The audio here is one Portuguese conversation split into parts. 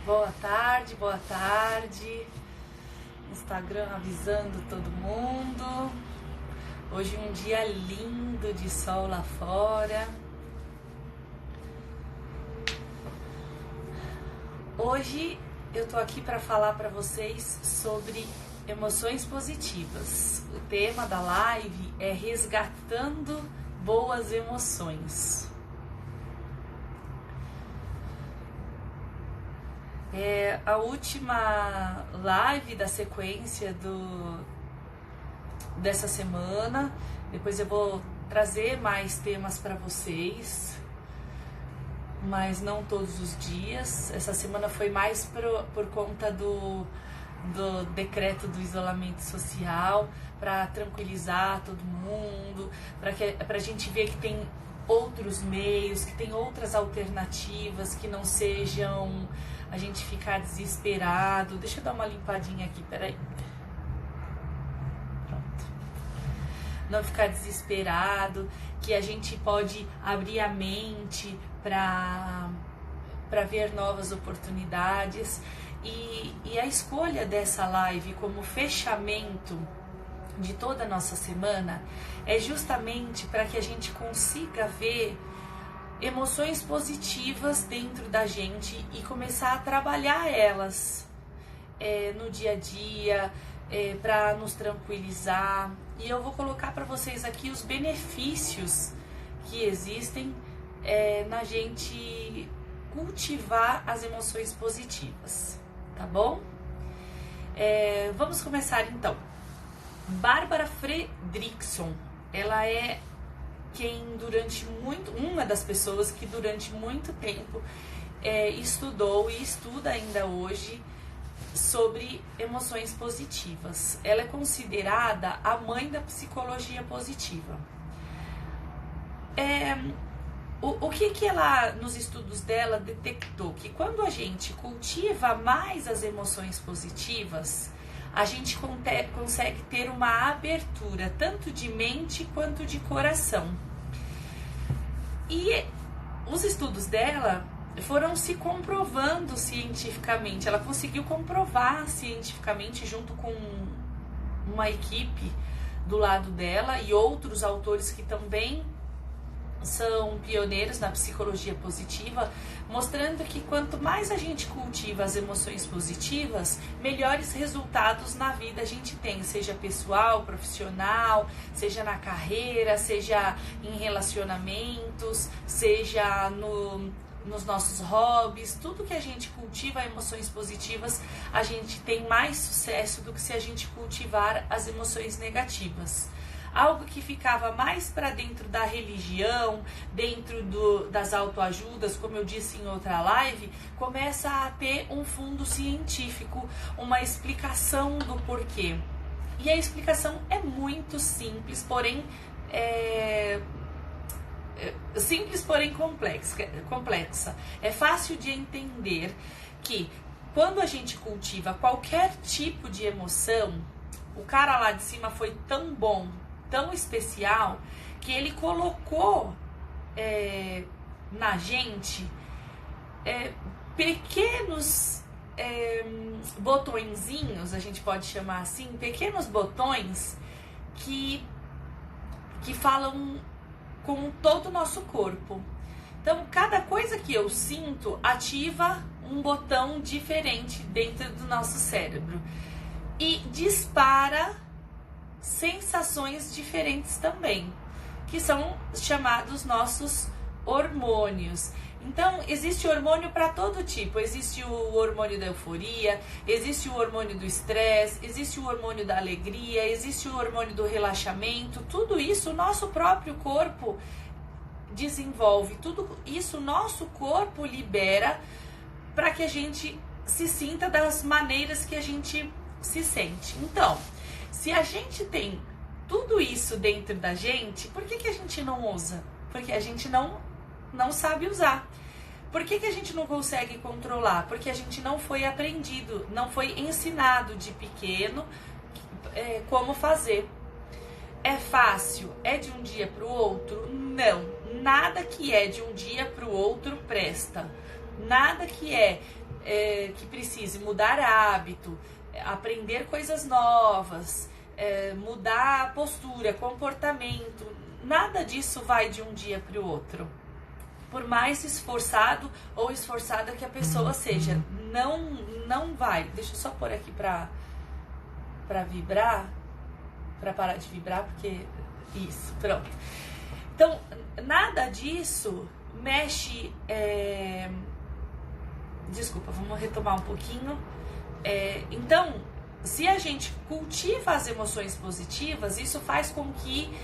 Boa tarde. Instagram avisando todo mundo. Hoje um dia lindo de sol lá fora. Hoje eu tô aqui para falar para vocês sobre emoções positivas. O tema da live é resgatando boas emoções. É a última live da sequência dessa semana. Depois eu vou trazer mais temas para vocês, mas não todos os dias. Essa semana foi mais por conta do decreto do isolamento social, para tranquilizar todo mundo, para a gente ver que tem outros meios, que tem outras alternativas, que não sejam a gente ficar desesperado. Deixa eu dar uma limpadinha aqui, peraí. Pronto. Não ficar desesperado, que a gente pode abrir a mente para ver novas oportunidades. E a escolha dessa live como fechamento de toda a nossa semana é justamente para que a gente consiga ver emoções positivas dentro da gente e começar a trabalhar elas no dia a dia, para nos tranquilizar. E eu vou colocar para vocês aqui os benefícios que existem na gente cultivar as emoções positivas, tá bom? Vamos começar então. Bárbara Fredrickson, ela é uma das pessoas que durante muito tempo estudou e estuda ainda hoje sobre emoções positivas. Ela é considerada a mãe da psicologia positiva. O que ela, nos estudos dela, detectou? Que quando a gente cultiva mais as emoções positivas, a gente consegue ter uma abertura, tanto de mente quanto de coração. E os estudos dela foram se comprovando cientificamente. Ela conseguiu comprovar cientificamente, junto com uma equipe do lado dela e outros autores que também são pioneiros na psicologia positiva, mostrando que quanto mais a gente cultiva as emoções positivas, melhores resultados na vida a gente tem, seja pessoal, profissional, seja na carreira, seja em relacionamentos, seja nos nossos hobbies. Tudo que a gente cultiva emoções positivas, a gente tem mais sucesso do que se a gente cultivar as emoções negativas. Algo que ficava mais para dentro da religião, dentro das autoajudas, como eu disse em outra live, começa a ter um fundo científico, uma explicação do porquê. E a explicação é muito simples, porém complexa. É fácil de entender que quando a gente cultiva qualquer tipo de emoção, o cara lá de cima foi tão bom, tão especial, que ele colocou na gente pequenos botõezinhos, a gente pode chamar assim, pequenos botões que falam com todo o nosso corpo. Então, cada coisa que eu sinto ativa um botão diferente dentro do nosso cérebro e dispara sensações diferentes também, que são chamados nossos hormônios. Então, existe hormônio para todo tipo. Existe o hormônio da euforia, existe o hormônio do estresse, existe o hormônio da alegria, existe o hormônio do relaxamento. Tudo isso o nosso próprio corpo desenvolve, tudo isso o nosso corpo libera para que a gente se sinta das maneiras que a gente se sente. Então, se a gente tem tudo isso dentro da gente, por que a gente não usa? Porque a gente não sabe usar. Por que a gente não consegue controlar? Porque a gente não foi aprendido, não foi ensinado de pequeno como fazer. É fácil? É de um dia para o outro? Não. Nada que é de um dia para o outro presta. Nada que é que precise mudar hábito, aprender coisas novas, mudar a postura, comportamento, nada disso vai de um dia para o outro. Por mais esforçado ou esforçada que a pessoa seja, não vai. Deixa eu só pôr aqui para vibrar, para parar de vibrar, porque isso, pronto. Então, nada disso mexe. Desculpa, vamos retomar um pouquinho. Então, se a gente cultiva as emoções positivas, isso faz com que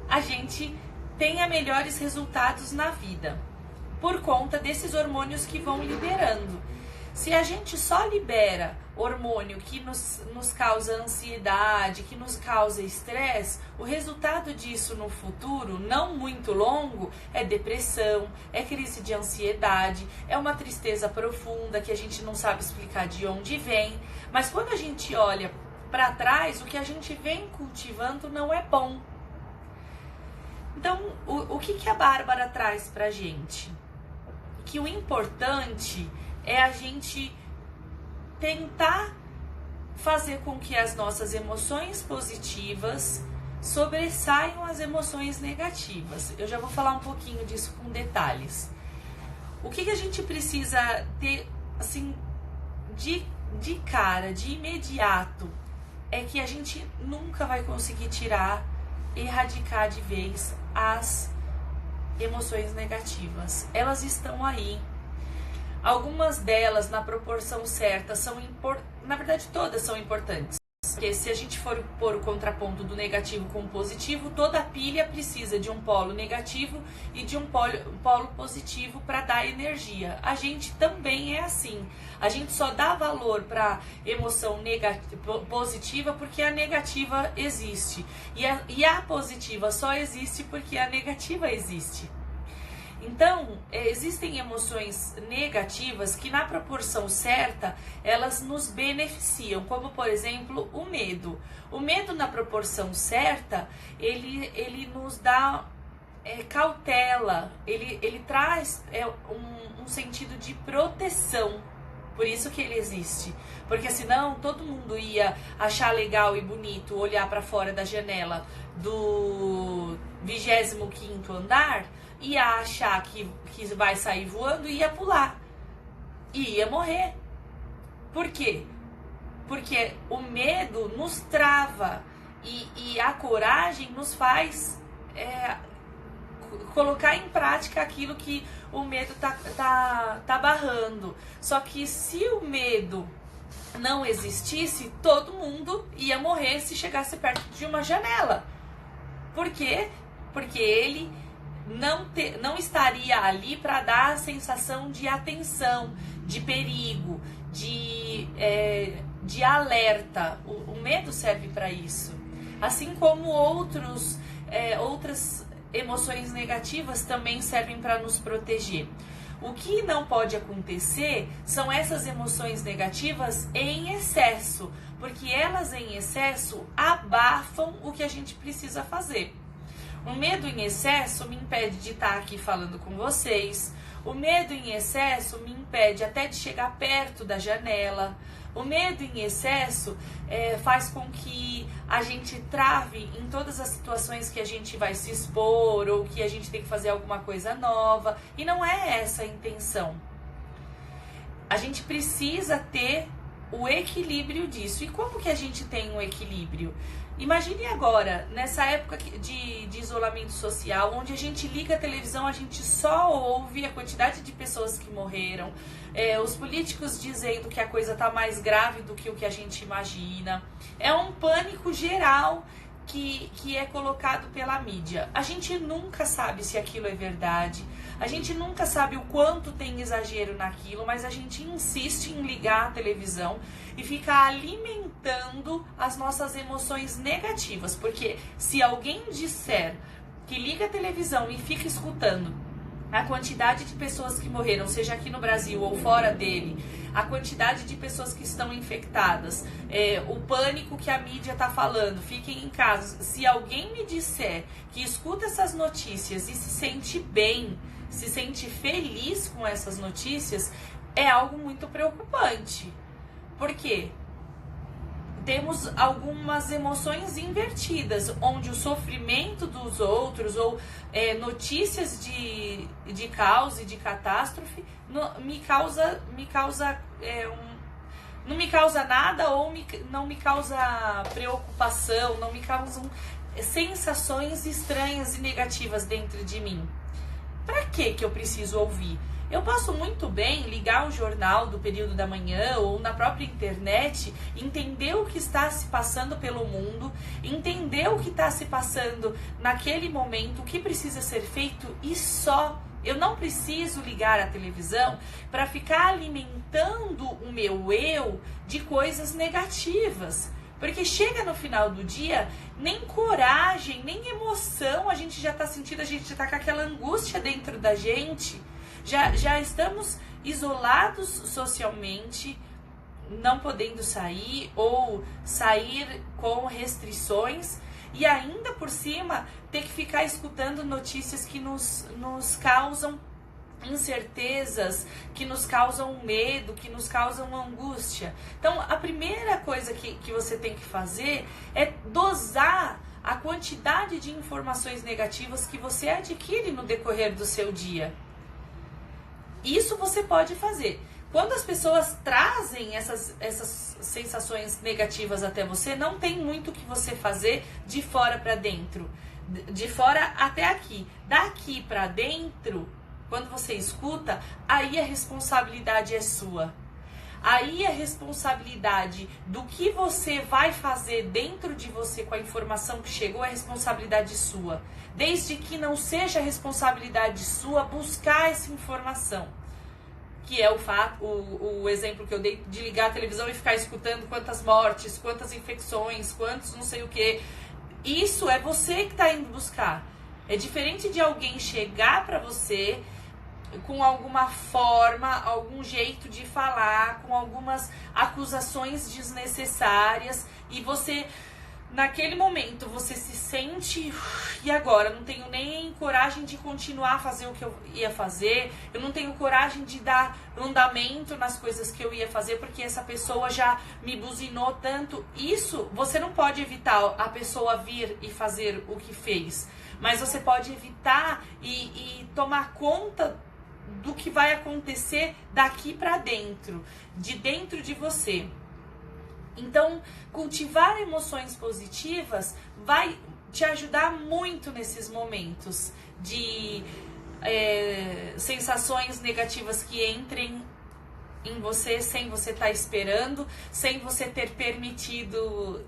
a gente tenha melhores resultados na vida, por conta desses hormônios que vão liberando. Se a gente só libera hormônio que nos causa ansiedade, que nos causa estresse, o resultado disso no futuro, não muito longo, é depressão, é crise de ansiedade, é uma tristeza profunda que a gente não sabe explicar de onde vem. Mas quando a gente olha para trás, o que a gente vem cultivando não é bom. Então, o que a Bárbara traz pra gente? Que o importante é a gente tentar fazer com que as nossas emoções positivas sobressaiam as emoções negativas. Eu já vou falar um pouquinho disso com detalhes. O que a gente precisa ter, assim, de cara, de imediato, é que a gente nunca vai conseguir erradicar de vez as emoções negativas. Elas estão aí. Algumas delas, na proporção certa, na verdade todas são importantes. Porque se a gente for pôr o contraponto do negativo com o positivo, toda pilha precisa de um polo negativo e de um polo positivo para dar energia. A gente também é assim. A gente só dá valor para emoção positiva porque a negativa existe. E a positiva só existe porque a negativa existe. Então, existem emoções negativas que, na proporção certa, elas nos beneficiam, como, por exemplo, o medo. O medo, na proporção certa, ele nos dá cautela, ele traz um sentido de proteção. Por isso que ele existe. Porque senão todo mundo ia achar legal e bonito olhar para fora da janela do 25º andar, ia achar que vai sair voando e ia pular. E ia morrer. Por quê? Porque o medo nos trava e a coragem nos faz colocar em prática aquilo que o medo tá barrando. Só que se o medo não existisse, todo mundo ia morrer se chegasse perto de uma janela. Por quê? Porque ele não estaria ali para dar a sensação de atenção, de perigo, de alerta. O medo serve para isso. Assim como outras emoções negativas também servem para nos proteger. O que não pode acontecer são essas emoções negativas em excesso, porque elas em excesso abafam o que a gente precisa fazer. O medo em excesso me impede de estar aqui falando com vocês. O medo em excesso me impede até de chegar perto da janela. O medo em excesso faz com que a gente trave em todas as situações que a gente vai se expor ou que a gente tem que fazer alguma coisa nova. E não é essa a intenção. A gente precisa ter o equilíbrio disso. E como que a gente tem um equilíbrio? Imagine agora, nessa época de isolamento social, onde a gente liga a televisão, a gente só ouve a quantidade de pessoas que morreram, os políticos dizendo que a coisa está mais grave do que o que a gente imagina. É um pânico geral que é colocado pela mídia. A gente nunca sabe se aquilo é verdade, a gente nunca sabe o quanto tem exagero naquilo, mas a gente insiste em ligar a televisão e ficar alimentando as nossas emoções negativas, porque se alguém disser que liga a televisão e fica escutando a quantidade de pessoas que morreram, seja aqui no Brasil ou fora dele, a quantidade de pessoas que estão infectadas, o pânico que a mídia está falando, fiquem em casa. Se alguém me disser que escuta essas notícias e se sente bem, se sente feliz com essas notícias, é algo muito preocupante. Por quê? Temos algumas emoções invertidas, onde o sofrimento dos outros ou notícias de caos e de catástrofe não me causa nada, ou não me causa preocupação, não me causam sensações estranhas e negativas dentro de mim. Para que eu preciso ouvir? Eu posso muito bem ligar um jornal do período da manhã ou na própria internet, entender o que está se passando pelo mundo, entender o que está se passando naquele momento, o que precisa ser feito e só. Eu não preciso ligar a televisão para ficar alimentando o meu eu de coisas negativas. Porque chega no final do dia, nem coragem, nem emoção a gente já está sentindo, a gente já está com aquela angústia dentro da gente. Já estamos isolados socialmente, não podendo sair ou sair com restrições e ainda por cima ter que ficar escutando notícias que nos causam incertezas, que nos causam medo, que nos causam angústia. Então, a primeira coisa que você tem que fazer é dosar a quantidade de informações negativas que você adquire no decorrer do seu dia. Isso você pode fazer. Quando as pessoas trazem essas sensações negativas até você, não tem muito o que você fazer de fora para dentro. De fora até aqui. Daqui para dentro, quando você escuta, aí a responsabilidade é sua. Aí a responsabilidade do que você vai fazer dentro de você com a informação que chegou é responsabilidade sua. Desde que não seja responsabilidade sua buscar essa informação. Que é o exemplo que eu dei de ligar a televisão e ficar escutando quantas mortes, quantas infecções, quantos não sei o que. Isso é você que está indo buscar. É diferente de alguém chegar para você com alguma forma, algum jeito de falar, com algumas acusações desnecessárias e você, naquele momento, você se sente, e agora? Não tenho nem coragem de continuar a fazer o que eu ia fazer, eu não tenho coragem de dar andamento nas coisas que eu ia fazer, porque essa pessoa já me buzinou tanto. Isso, você não pode evitar a pessoa vir e fazer o que fez, mas você pode evitar e tomar conta do que vai acontecer daqui para dentro, de dentro de você. Então, cultivar emoções positivas vai te ajudar muito nesses momentos de sensações negativas que entrem em você sem você estar esperando, sem você ter permitido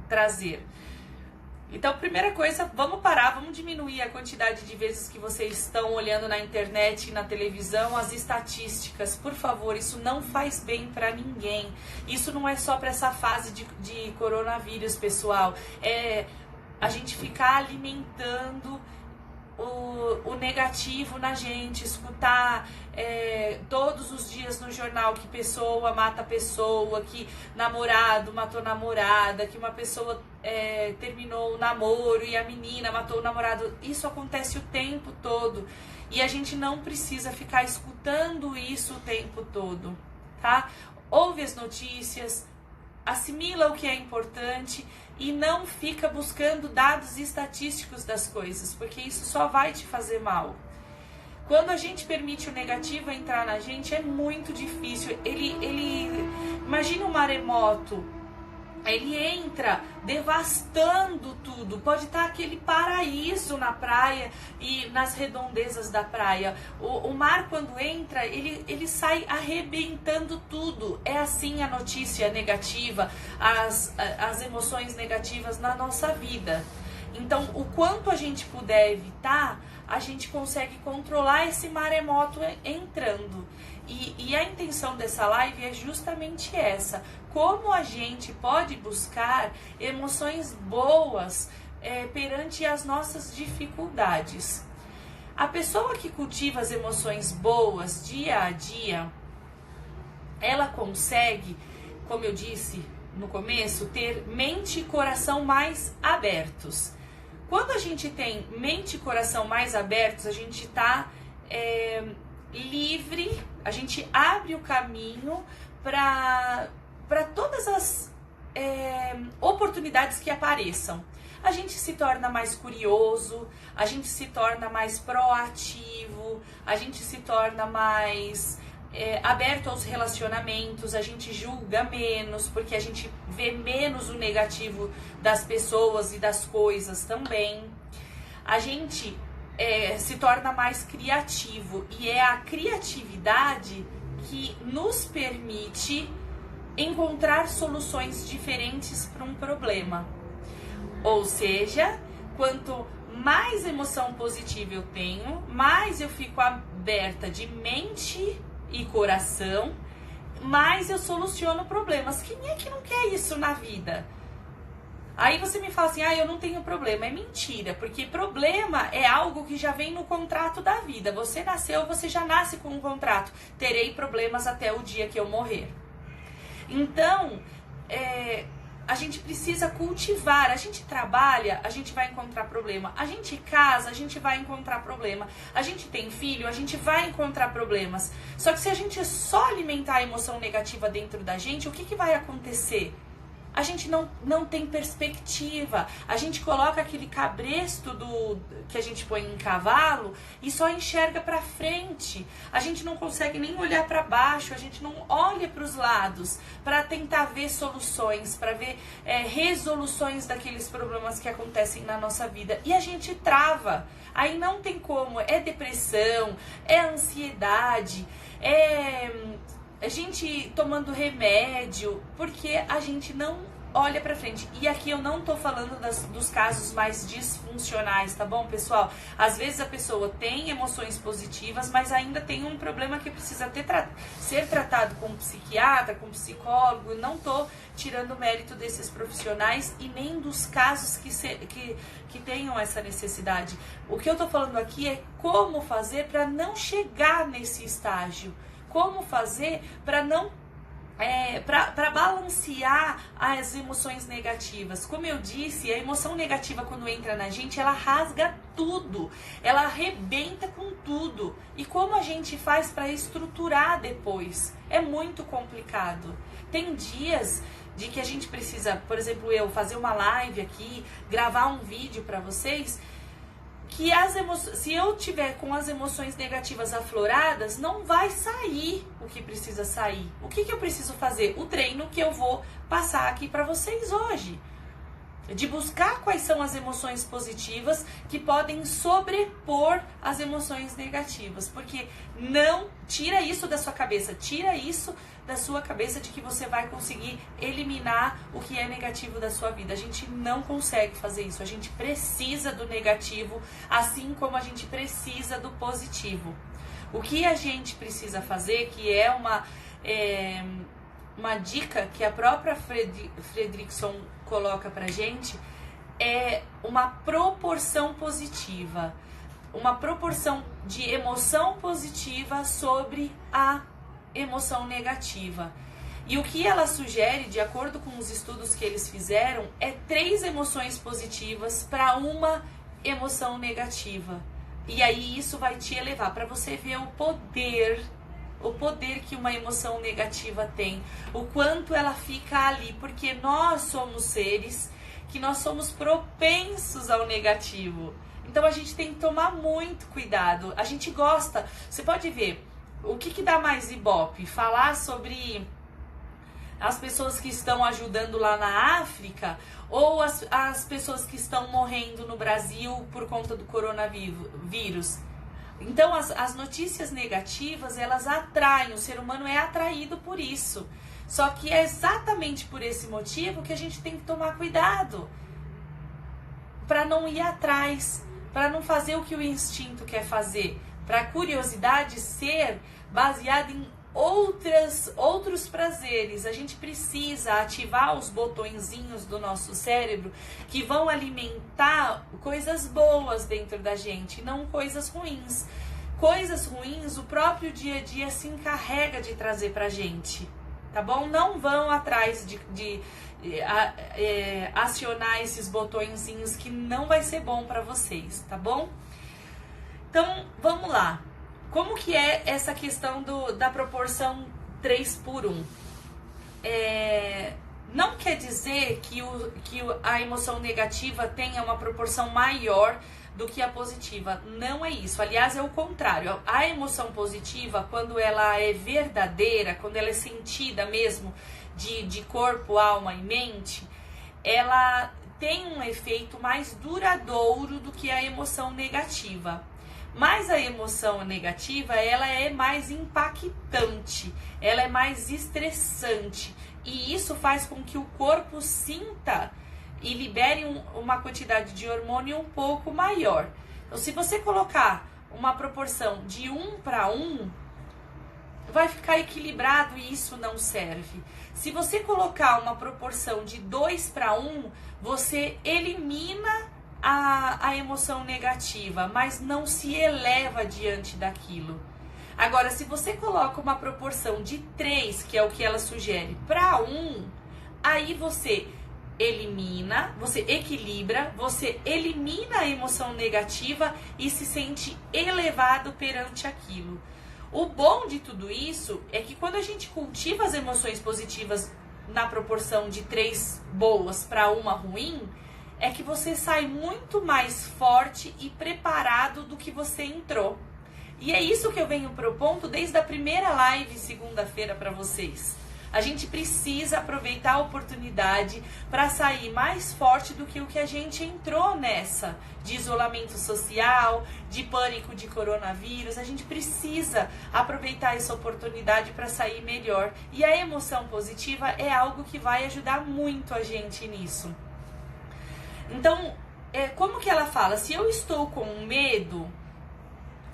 trazer. Então, primeira coisa, vamos parar, vamos diminuir a quantidade de vezes que vocês estão olhando na internet e na televisão as estatísticas. Por favor, isso não faz bem para ninguém. Isso não é só para essa fase de coronavírus, pessoal. É a gente ficar alimentando o negativo na gente, escutar todos os dias no jornal que pessoa mata pessoa, que namorado matou namorada, que uma pessoa terminou o namoro e a menina matou o namorado. Isso acontece o tempo todo e a gente não precisa ficar escutando isso o tempo todo, tá? Ouve as notícias, assimila o que é importante e não fica buscando dados estatísticos das coisas, porque isso só vai te fazer mal. Quando a gente permite o negativo entrar na gente, é muito difícil. Imagina um maremoto, ele entra devastando tudo. Pode estar aquele paraíso na praia e nas redondezas da praia. O mar, quando entra, ele sai arrebentando tudo. É assim a notícia negativa, as emoções negativas na nossa vida. Então, o quanto a gente puder evitar, a gente consegue controlar esse maremoto entrando. E a intenção dessa live é justamente essa. Como a gente pode buscar emoções boas perante as nossas dificuldades. A pessoa que cultiva as emoções boas dia a dia, ela consegue, como eu disse no começo, ter mente e coração mais abertos. Quando a gente tem mente e coração mais abertos, a gente está livre, a gente abre o caminho para todas as oportunidades que apareçam. A gente se torna mais curioso, a gente se torna mais proativo, a gente se torna mais aberto aos relacionamentos, a gente julga menos, porque a gente vê menos o negativo das pessoas e das coisas também. A gente se torna mais criativo, e é a criatividade que nos permite encontrar soluções diferentes para um problema. Ou seja, quanto mais emoção positiva eu tenho, mais eu fico aberta de mente e coração, mais eu soluciono problemas. Quem é que não quer isso na vida? Aí você me fala assim, eu não tenho problema. É mentira, porque problema é algo que já vem no contrato da vida. Você nasceu, você já nasce com um contrato. Terei problemas até o dia que eu morrer. Então, a gente precisa cultivar. A gente trabalha, a gente vai encontrar problema. A gente casa, a gente vai encontrar problema. A gente tem filho, a gente vai encontrar problemas. Só que se a gente só alimentar a emoção negativa dentro da gente, o que vai acontecer? A gente não tem perspectiva. A gente coloca aquele cabresto que a gente põe em cavalo e só enxerga para frente. A gente não consegue nem olhar para baixo, a gente não olha para os lados para tentar ver soluções, para ver resoluções daqueles problemas que acontecem na nossa vida. E a gente trava. Aí não tem como. É depressão, é ansiedade, a gente tomando remédio, porque a gente não olha pra frente. E aqui eu não tô falando dos casos mais disfuncionais, tá bom, pessoal? Às vezes a pessoa tem emoções positivas, mas ainda tem um problema que precisa ser tratado com um psiquiatra, com um psicólogo. Não tô tirando o mérito desses profissionais e nem dos casos que tenham essa necessidade. O que eu tô falando aqui é como fazer para não chegar nesse estágio. Como fazer para não para balancear as emoções negativas. Como eu disse, a emoção negativa, quando entra na gente, ela rasga tudo, ela arrebenta com tudo. E como a gente faz para estruturar depois? É muito complicado. Tem dias de que a gente precisa, por exemplo, eu fazer uma live aqui, gravar um vídeo para vocês, que se eu tiver com as emoções negativas afloradas, não vai sair o que precisa sair. O que eu preciso fazer? O treino que eu vou passar aqui para vocês hoje. De buscar quais são as emoções positivas que podem sobrepor as emoções negativas. Porque não tira isso da sua cabeça, tira isso da sua cabeça de que você vai conseguir eliminar o que é negativo da sua vida. A gente não consegue fazer isso. A gente precisa do negativo, assim como a gente precisa do positivo. O que a gente precisa fazer, que é uma dica que a própria Fredrickson coloca pra gente, é uma proporção positiva. Uma proporção de emoção positiva sobre a emoção negativa. E o que ela sugere, de acordo com os estudos que eles fizeram, é 3 emoções positivas para uma emoção negativa. E aí isso vai te elevar para você ver o poder que uma emoção negativa tem, o quanto ela fica ali, porque nós somos seres que nós somos propensos ao negativo. Então a gente tem que tomar muito cuidado. A gente gosta, você pode ver, o que dá mais ibope? Falar sobre as pessoas que estão ajudando lá na África ou as pessoas que estão morrendo no Brasil por conta do coronavírus? Então as notícias negativas, elas atraem, o ser humano é atraído por isso. Só que é exatamente por esse motivo que a gente tem que tomar cuidado para não ir atrás, para não fazer o que o instinto quer fazer, para a curiosidade ser baseada em outros prazeres. A gente precisa ativar os botõezinhos do nosso cérebro que vão alimentar coisas boas dentro da gente, não coisas ruins. Coisas ruins, o próprio dia a dia se encarrega de trazer pra gente, tá bom? Não vão atrás de acionar esses botõezinhos, que não vai ser bom pra vocês, tá bom? Então, vamos lá. como que é essa questão da proporção 3:1? Não quer dizer que a emoção negativa tenha uma proporção maior do que a positiva. Não é isso. Aliás, é o contrário. A emoção positiva, quando ela é verdadeira, quando ela é sentida mesmo de corpo, alma e mente, ela tem um efeito mais duradouro do que a emoção negativa. Mas a emoção negativa, ela é mais impactante, ela é mais estressante. E isso faz com que o corpo sinta e libere uma quantidade de hormônio um pouco maior. Então, se você colocar uma proporção de 1:1, vai ficar equilibrado e isso não serve. Se você colocar uma proporção de 2:1, você elimina a emoção negativa, mas não se eleva diante daquilo. Agora, se você coloca uma proporção de 3, que é o que ela sugere, para 1, aí você elimina, você equilibra, você elimina a emoção negativa e se sente elevado perante aquilo. O bom de tudo isso é que quando a gente cultiva as emoções positivas na proporção de 3 boas para 1 ruim, é que você sai muito mais forte e preparado do que você entrou. E é isso que eu venho propondo desde a primeira live segunda-feira para vocês. A gente precisa aproveitar a oportunidade para sair mais forte do que o que a gente entrou nessa, de isolamento social, de pânico de coronavírus. A gente precisa aproveitar essa oportunidade para sair melhor. E a emoção positiva é algo que vai ajudar muito a gente nisso. Então, como que ela fala? Se eu estou com medo,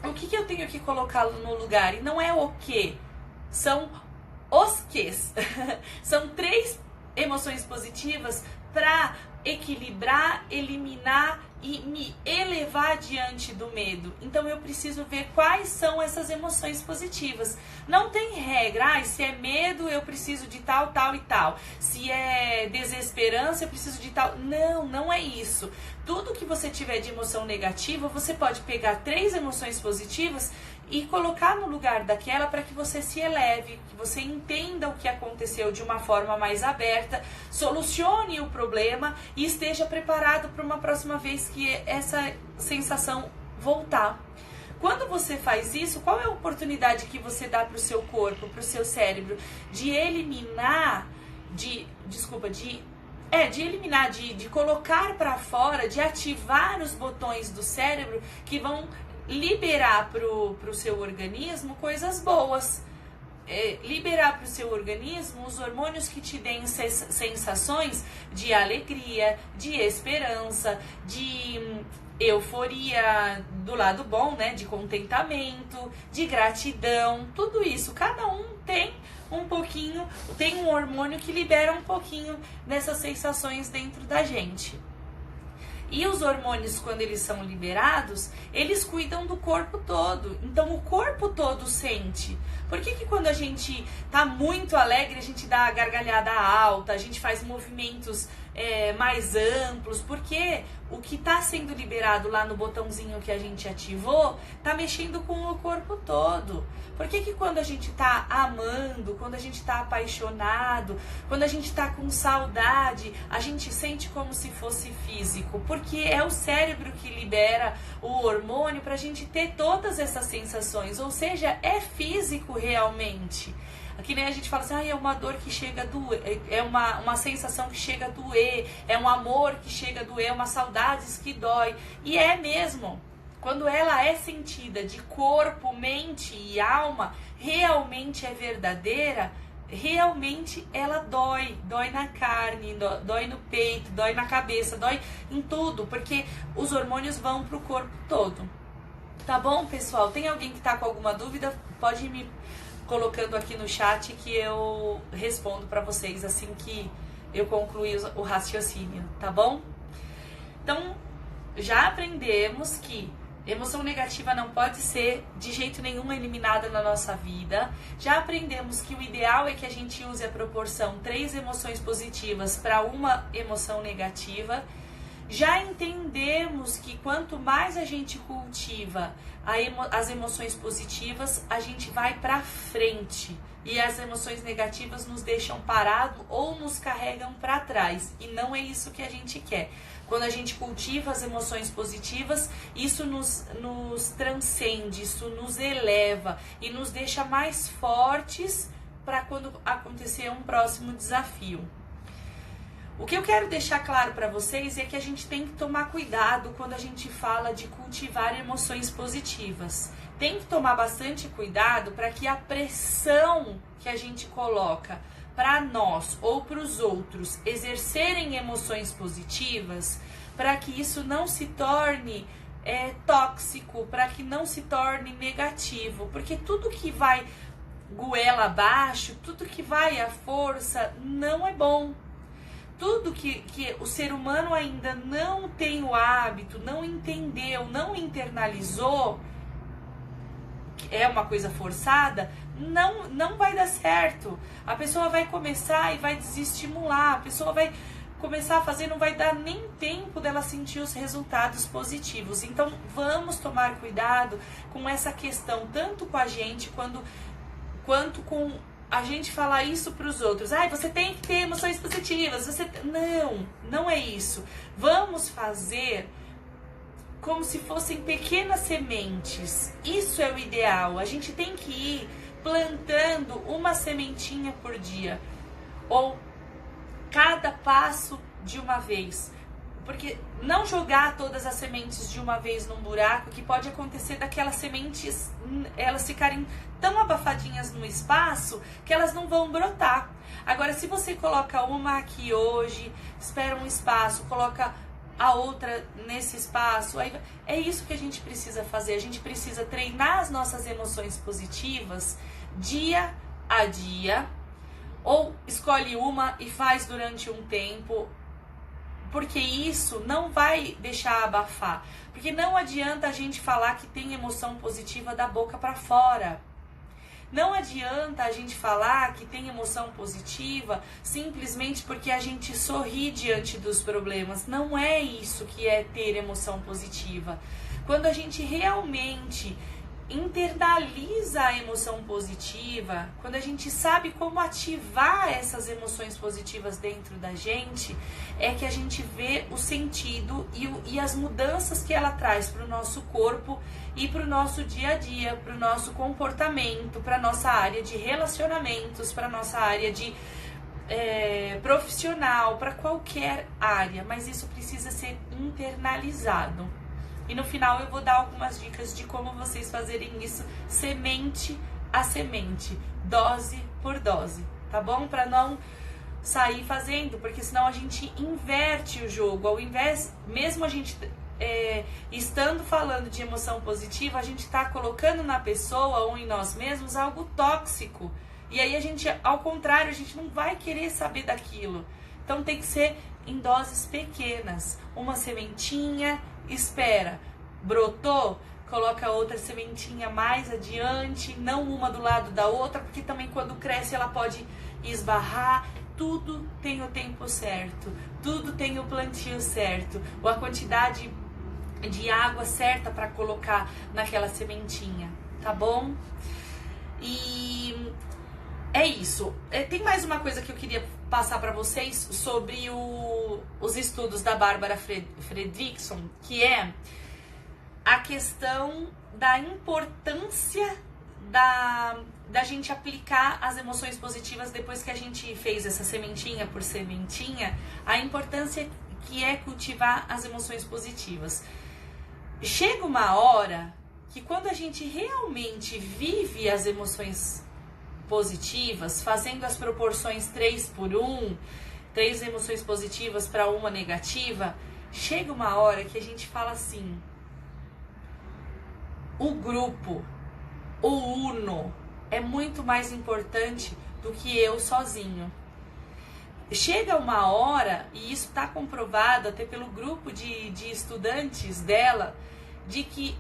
o que eu tenho que colocá-lo no lugar? E não é o que, são os ques. São 3 emoções positivas para equilibrar, eliminar e me elevar diante do medo. Então eu preciso ver quais são essas emoções positivas. Não tem regra, se é medo eu preciso de tal, tal e tal. Se é desesperança eu preciso de tal. Não, não é isso. Tudo que você tiver de emoção negativa, você pode pegar 3 emoções positivas e colocar no lugar daquela para que você se eleve, que você entenda o que aconteceu de uma forma mais aberta, solucione o problema e esteja preparado para uma próxima vez que essa sensação voltar. Quando você faz isso, qual é a oportunidade que você dá para o seu corpo, para o seu cérebro, de eliminar, de colocar para fora, de ativar os botões do cérebro que vão liberar para o seu organismo coisas boas. Liberar para o seu organismo os hormônios que te deem sensações de alegria, de esperança, de euforia do lado bom, né? De contentamento, de gratidão, tudo isso. Cada um tem um pouquinho, tem um hormônio que libera um pouquinho dessas sensações dentro da gente. E os hormônios, quando eles são liberados, eles cuidam do corpo todo. Então, o corpo todo sente. Por que quando a gente tá muito alegre, a gente dá a gargalhada alta, a gente faz movimentos mais amplos? Porque o que tá sendo liberado lá no botãozinho que a gente ativou, tá mexendo com o corpo todo. Por que quando a gente tá amando, quando a gente tá apaixonado, quando a gente tá com saudade, a gente sente como se fosse físico? Porque é o cérebro que libera o hormônio pra gente ter todas essas sensações, ou seja, é físico realmente. Que nem a gente fala assim, é uma dor que chega a doer, é uma sensação que chega a doer, é um amor que chega a doer, é uma saudades que dói. E é mesmo. Quando ela é sentida de corpo, mente e alma, realmente é verdadeira, realmente ela dói. Dói na carne, dói no peito, dói na cabeça, dói em tudo, porque os hormônios vão pro corpo todo. Tá bom, pessoal? Tem alguém que tá com alguma dúvida? Pode me colocando aqui no chat que eu respondo para vocês assim que eu concluir o raciocínio, tá bom? Então, já aprendemos que emoção negativa não pode ser de jeito nenhum eliminada na nossa vida. Já aprendemos que o ideal é que a gente use a proporção 3 emoções positivas para 1 emoção negativa. Já entendemos que quanto mais a gente cultiva as emoções positivas, a gente vai para frente. E as emoções negativas nos deixam parados ou nos carregam para trás. E não é isso que a gente quer. Quando a gente cultiva as emoções positivas, isso nos transcende, isso nos eleva e nos deixa mais fortes para quando acontecer um próximo desafio. O que eu quero deixar claro para vocês é que a gente tem que tomar cuidado quando a gente fala de cultivar emoções positivas. Tem que tomar bastante cuidado para que a pressão que a gente coloca para nós ou para os outros exercerem emoções positivas, para que isso não se torne tóxico, para que não se torne negativo, porque tudo que vai goela abaixo, tudo que vai à força não é bom. Tudo que o ser humano ainda não tem o hábito, não entendeu, não internalizou, é uma coisa forçada, não vai dar certo. A pessoa vai começar e vai desestimular, a pessoa vai começar a fazer, não vai dar nem tempo dela sentir os resultados positivos. Então vamos tomar cuidado com essa questão, tanto com a gente quanto com a gente falar isso para os outros. Você tem que ter emoções positivas. Não é isso. Vamos fazer como se fossem pequenas sementes. Isso é o ideal. A gente tem que ir plantando uma sementinha por dia. Ou cada passo de uma vez. Porque não jogar todas as sementes de uma vez num buraco, que pode acontecer daquelas sementes, elas ficarem tão abafadinhas no espaço que elas não vão brotar. Agora, se você coloca uma aqui hoje, espera um espaço, coloca a outra nesse espaço, aí é isso que a gente precisa fazer. A gente precisa treinar as nossas emoções positivas dia a dia, ou escolhe uma e faz durante um tempo, porque isso não vai deixar abafar. Porque não adianta a gente falar que tem emoção positiva da boca para fora. Não adianta a gente falar que tem emoção positiva simplesmente porque a gente sorri diante dos problemas. Não é isso que é ter emoção positiva. Quando a gente realmente internaliza a emoção positiva, quando a gente sabe como ativar essas emoções positivas dentro da gente, é que a gente vê o sentido e as mudanças que ela traz para o nosso corpo e para o nosso dia a dia, para o nosso comportamento, para a nossa área de relacionamentos, para a nossa área de profissional, para qualquer área, mas isso precisa ser internalizado. E no final eu vou dar algumas dicas de como vocês fazerem isso semente a semente, dose por dose, tá bom? Para não sair fazendo, porque senão a gente inverte o jogo. Ao invés, mesmo a gente estando falando de emoção positiva, a gente está colocando na pessoa ou em nós mesmos algo tóxico. E aí a gente, ao contrário, a gente não vai querer saber daquilo. Então tem que ser em doses pequenas, uma sementinha, espera, brotou, coloca outra sementinha mais adiante, não uma do lado da outra, porque também quando cresce ela pode esbarrar. Tudo tem o tempo certo, tudo tem o plantio certo, a quantidade de água certa para colocar naquela sementinha, tá bom? E é isso. Tem mais uma coisa que eu queria passar para vocês sobre os estudos da Bárbara Fredrickson, que é a questão da importância da gente aplicar as emoções positivas depois que a gente fez essa sementinha por sementinha, a importância que é cultivar as emoções positivas. Chega uma hora que quando a gente realmente vive as emoções positivas, fazendo as proporções 3:1, 3 emoções positivas para uma negativa, chega uma hora que a gente fala assim: o grupo, o uno, é muito mais importante do que eu sozinho. Chega uma hora, e isso está comprovado até pelo grupo de estudantes dela, de que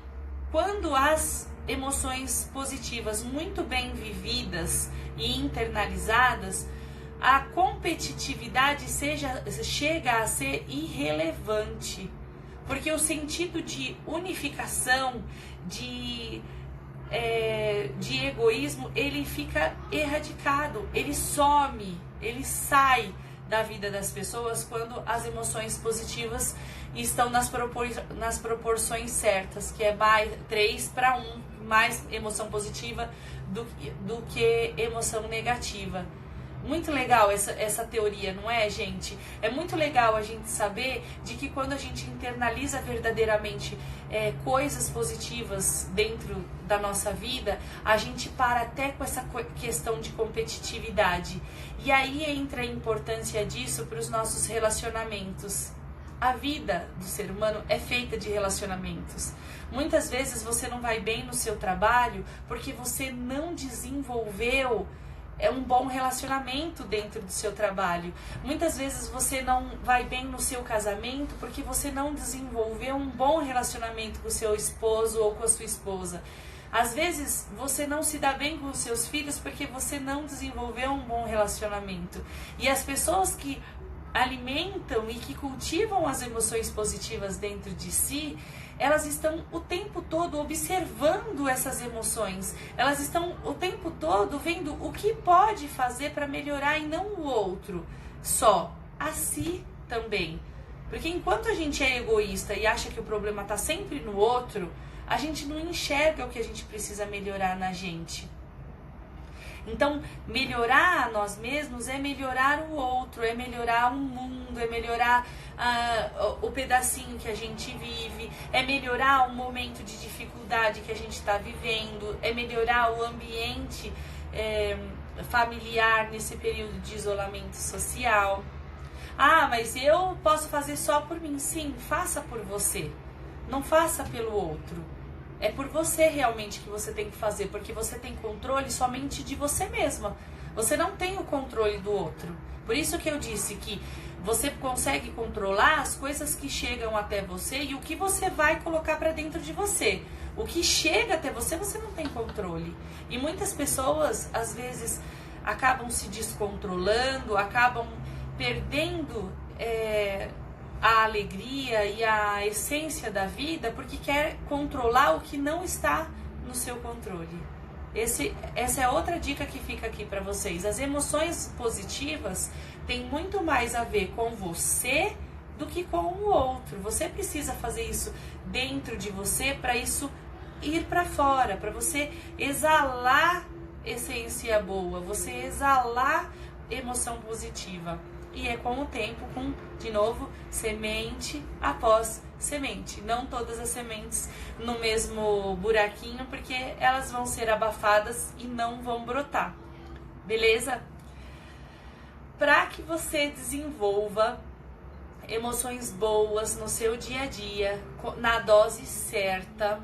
quando as emoções positivas muito bem vividas e internalizadas, a competitividade chega a ser irrelevante. Porque o sentido de unificação, de egoísmo, ele fica erradicado, ele some, ele sai da vida das pessoas quando as emoções positivas estão nas proporções certas, que é 3:1, mais emoção positiva do que emoção negativa. Muito legal essa teoria, não é, gente? É muito legal a gente saber de que quando a gente internaliza verdadeiramente coisas positivas dentro da nossa vida, a gente para até com essa questão de competitividade. E aí entra a importância disso para os nossos relacionamentos. A vida do ser humano é feita de relacionamentos. Muitas vezes você não vai bem no seu trabalho porque você não desenvolveu um bom relacionamento dentro do seu trabalho. Muitas vezes você não vai bem no seu casamento porque você não desenvolveu um bom relacionamento com o seu esposo ou com a sua esposa. Às vezes você não se dá bem com os seus filhos porque você não desenvolveu um bom relacionamento. E as pessoas que alimentam e que cultivam as emoções positivas dentro de si, elas estão o tempo todo observando essas emoções. Elas estão o tempo todo vendo o que pode fazer para melhorar e não o outro, só a si também. Porque enquanto a gente é egoísta e acha que o problema está sempre no outro, a gente não enxerga o que a gente precisa melhorar na gente. Então, melhorar a nós mesmos é melhorar o outro, é melhorar o mundo, é melhorar o pedacinho que a gente vive, é melhorar o momento de dificuldade que a gente está vivendo, é melhorar o ambiente familiar nesse período de isolamento social. Ah, mas eu posso fazer só por mim. Sim, faça por você, não faça pelo outro. É por você realmente que você tem que fazer, porque você tem controle somente de você mesma. Você não tem o controle do outro. Por isso que eu disse que você consegue controlar as coisas que chegam até você e o que você vai colocar para dentro de você. O que chega até você, você não tem controle. E muitas pessoas, às vezes, acabam se descontrolando, acabam perdendo a alegria e a essência da vida porque quer controlar o que não está no seu controle. Essa é outra dica que fica aqui para vocês. As emoções positivas têm muito mais a ver com você do que com o outro. Você precisa fazer isso dentro de você para isso ir para fora, para você exalar essência boa, você exalar emoção positiva. E é com o tempo, de novo, semente após semente. Não todas as sementes no mesmo buraquinho, porque elas vão ser abafadas e não vão brotar. Beleza? Para que você desenvolva emoções boas no seu dia a dia, na dose certa,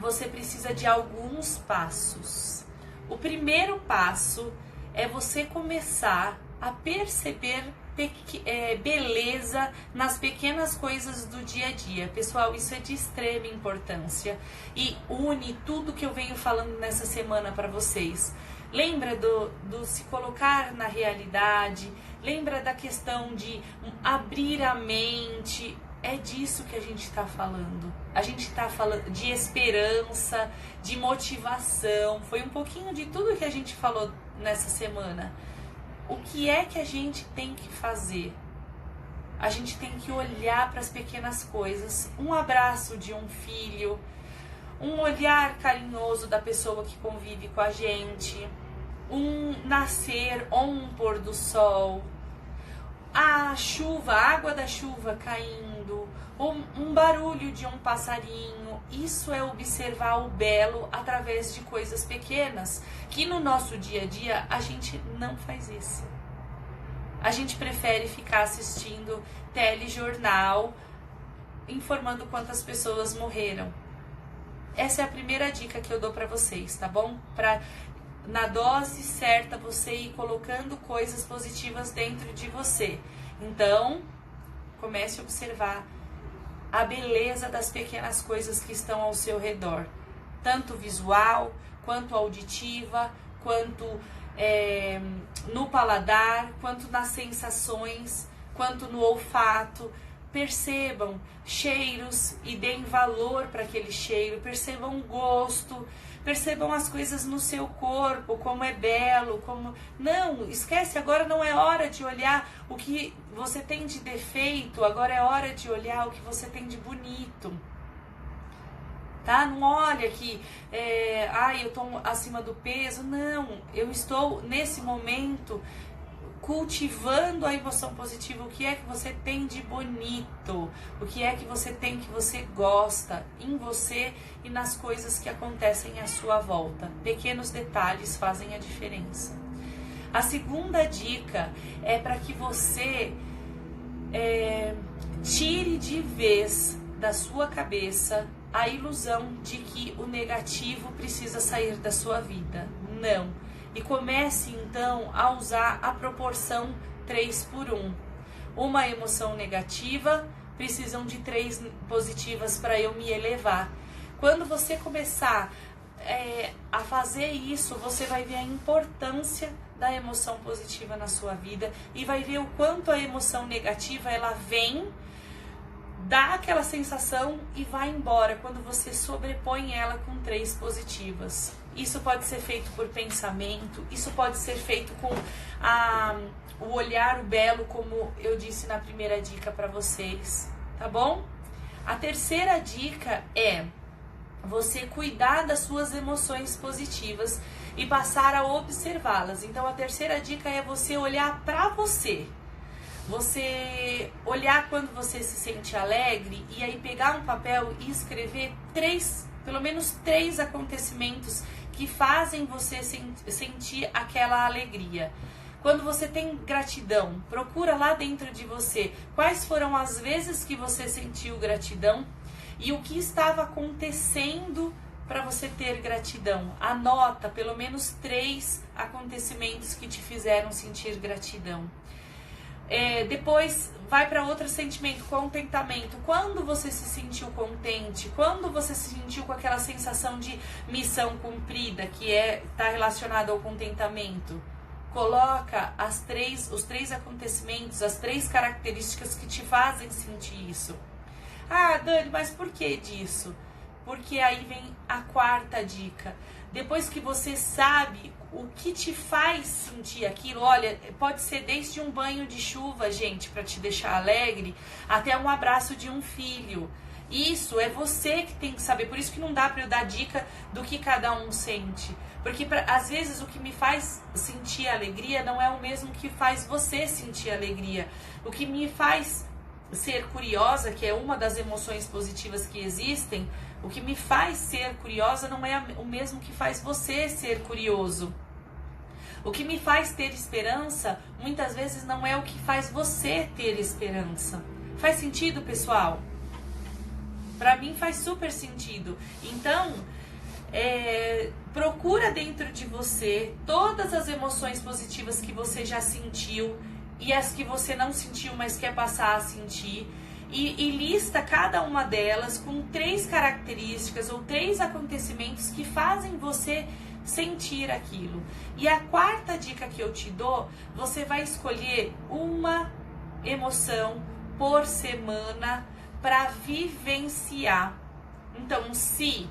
você precisa de alguns passos. O primeiro passo é você começar a perceber beleza nas pequenas coisas do dia a dia. Pessoal, isso é de extrema importância e une tudo que eu venho falando nessa semana para vocês. Lembra do se colocar na realidade, lembra da questão de abrir a mente. É disso que a gente está falando. A gente está falando de esperança, de motivação. Foi um pouquinho de tudo que a gente falou nessa semana. O que é que a gente tem que fazer? A gente tem que olhar para as pequenas coisas. Um abraço de um filho, um olhar carinhoso da pessoa que convive com a gente, um nascer ou um pôr do sol, a chuva, a água da chuva caindo, um barulho de um passarinho. Isso é observar o belo através de coisas pequenas, que no nosso dia a dia a gente não faz isso. A gente prefere ficar assistindo telejornal, informando quantas pessoas morreram. Essa é a primeira dica que eu dou para vocês, tá bom? Para na dose certa você ir colocando coisas positivas dentro de você. Então, comece a observar a beleza das pequenas coisas que estão ao seu redor, tanto visual, quanto auditiva, quanto no paladar, quanto nas sensações, quanto no olfato. Percebam cheiros e deem valor para aquele cheiro, percebam o gosto, percebam as coisas no seu corpo, como é belo, como... Não, esquece, agora não é hora de olhar o que você tem de defeito, agora é hora de olhar o que você tem de bonito. Tá? Não olha que, eu estou acima do peso. Não, eu estou nesse momento cultivando a emoção positiva. O que é que você tem de bonito? O que é que você tem que você gosta em você e nas coisas que acontecem à sua volta? Pequenos detalhes fazem a diferença. A segunda dica é para que você tire de vez da sua cabeça a ilusão de que o negativo precisa sair da sua vida. Não. E comece então a usar a proporção 3:1. Uma emoção negativa precisam de 3 positivas para eu me elevar. Quando você começar a fazer isso, você vai ver a importância da emoção positiva na sua vida e vai ver o quanto a emoção negativa ela vem, dá aquela sensação e vai embora quando você sobrepõe ela com 3 positivas. Isso pode ser feito por pensamento, isso pode ser feito com o olhar belo, como eu disse na primeira dica para vocês, tá bom? A terceira dica é você cuidar das suas emoções positivas e passar a observá-las. Então a terceira dica é você olhar para você. Você olhar quando você se sente alegre e aí pegar um papel e escrever pelo menos 3 acontecimentos que fazem você sentir aquela alegria. Quando você tem gratidão, procura lá dentro de você quais foram as vezes que você sentiu gratidão e o que estava acontecendo para você ter gratidão. Anota pelo menos 3 acontecimentos que te fizeram sentir gratidão. Depois vai para outro sentimento, contentamento. Quando você se sentiu contente, quando você se sentiu com aquela sensação de missão cumprida, que está relacionado ao contentamento, coloca os 3 acontecimentos, as 3 características que te fazem sentir isso. Ah, Dani, mas por que disso? Porque aí vem a 4ª dica. Depois que você sabe o que te faz sentir aquilo, olha, pode ser desde um banho de chuva, gente, para te deixar alegre, até um abraço de um filho. Isso é você que tem que saber, por isso que não dá para eu dar dica do que cada um sente. Porque às vezes o que me faz sentir alegria não é o mesmo que faz você sentir alegria. O que me faz ser curiosa, que é uma das emoções positivas que existem, o que me faz ser curiosa não é o mesmo que faz você ser curioso. O que me faz ter esperança, muitas vezes não é o que faz você ter esperança. Faz sentido, pessoal? Para mim faz super sentido. Então, procura dentro de você todas as emoções positivas que você já sentiu e as que você não sentiu, mas quer passar a sentir. E lista cada uma delas com 3 características ou 3 acontecimentos que fazem você sentir aquilo. E a 4ª dica que eu te dou, você vai escolher uma emoção por semana para vivenciar. Então, se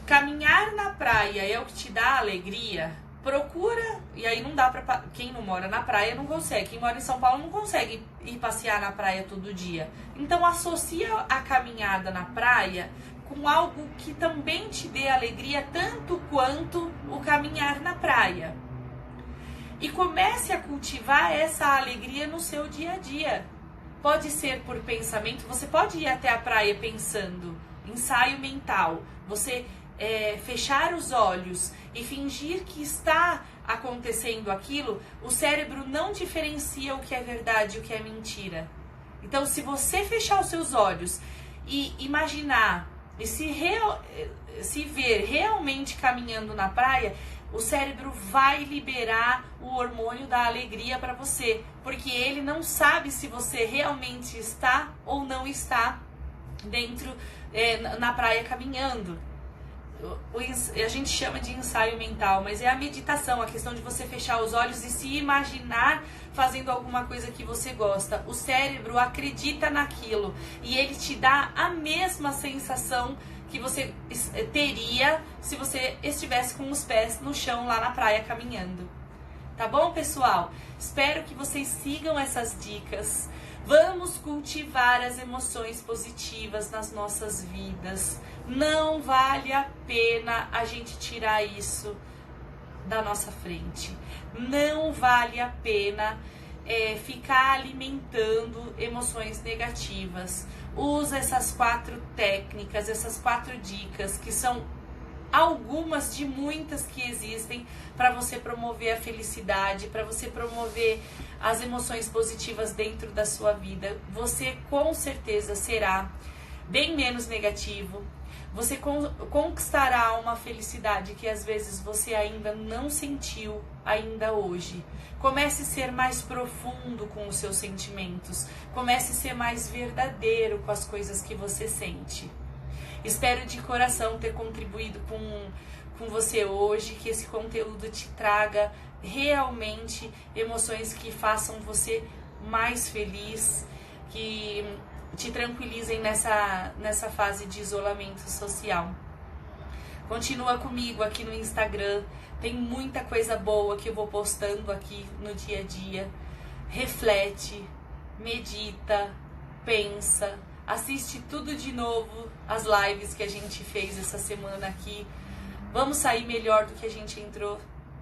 caminhar na praia é o que te dá alegria, procura, e aí não dá pra... Quem não mora na praia não consegue, quem mora em São Paulo não consegue ir passear na praia todo dia. Então associa a caminhada na praia com algo que também te dê alegria, tanto quanto o caminhar na praia. E comece a cultivar essa alegria no seu dia a dia. Pode ser por pensamento, você pode ir até a praia pensando, ensaio mental, você fechar os olhos e fingir que está acontecendo aquilo. O cérebro não diferencia o que é verdade e o que é mentira. Então, se você fechar os seus olhos e imaginar e se ver realmente caminhando na praia, o cérebro vai liberar o hormônio da alegria para você, porque ele não sabe se você realmente está ou não está dentro na praia caminhando. a gente chama de ensaio mental, mas é a meditação, a questão de você fechar os olhos e se imaginar fazendo alguma coisa que você gosta. O cérebro acredita naquilo e ele te dá a mesma sensação que você teria se você estivesse com os pés no chão lá na praia caminhando. Tá bom, pessoal? Espero que vocês sigam essas dicas. Vamos cultivar as emoções positivas nas nossas vidas. Não vale a pena a gente tirar isso da nossa frente. Não vale a pena ficar alimentando emoções negativas. Usa essas 4 técnicas, essas 4 dicas, que são algumas de muitas que existem para você promover a felicidade, para você promover as emoções positivas dentro da sua vida. Você com certeza será bem menos negativo. Você conquistará uma felicidade que às vezes você ainda não sentiu ainda hoje. Comece a ser mais profundo com os seus sentimentos. Comece a ser mais verdadeiro com as coisas que você sente. Espero de coração ter contribuído com você hoje, que esse conteúdo te traga realmente emoções que façam você mais feliz, que te tranquilizem nessa fase de isolamento social. Continua comigo aqui no Instagram, tem muita coisa boa que eu vou postando aqui no dia a dia. Reflete, medita, pensa, assiste tudo de novo, as lives que a gente fez essa semana aqui. Vamos sair melhor do que a gente entrou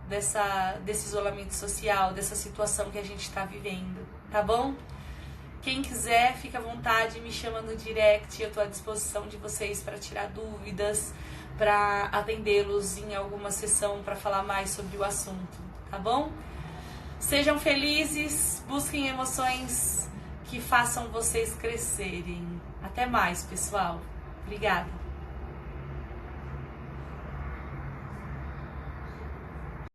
desse isolamento social, dessa situação que a gente está vivendo, tá bom? Quem quiser, fica à vontade, me chama no direct, eu estou à disposição de vocês para tirar dúvidas, para atendê-los em alguma sessão para falar mais sobre o assunto, tá bom? Sejam felizes, busquem emoções que façam vocês crescerem. Até mais, pessoal. Obrigada.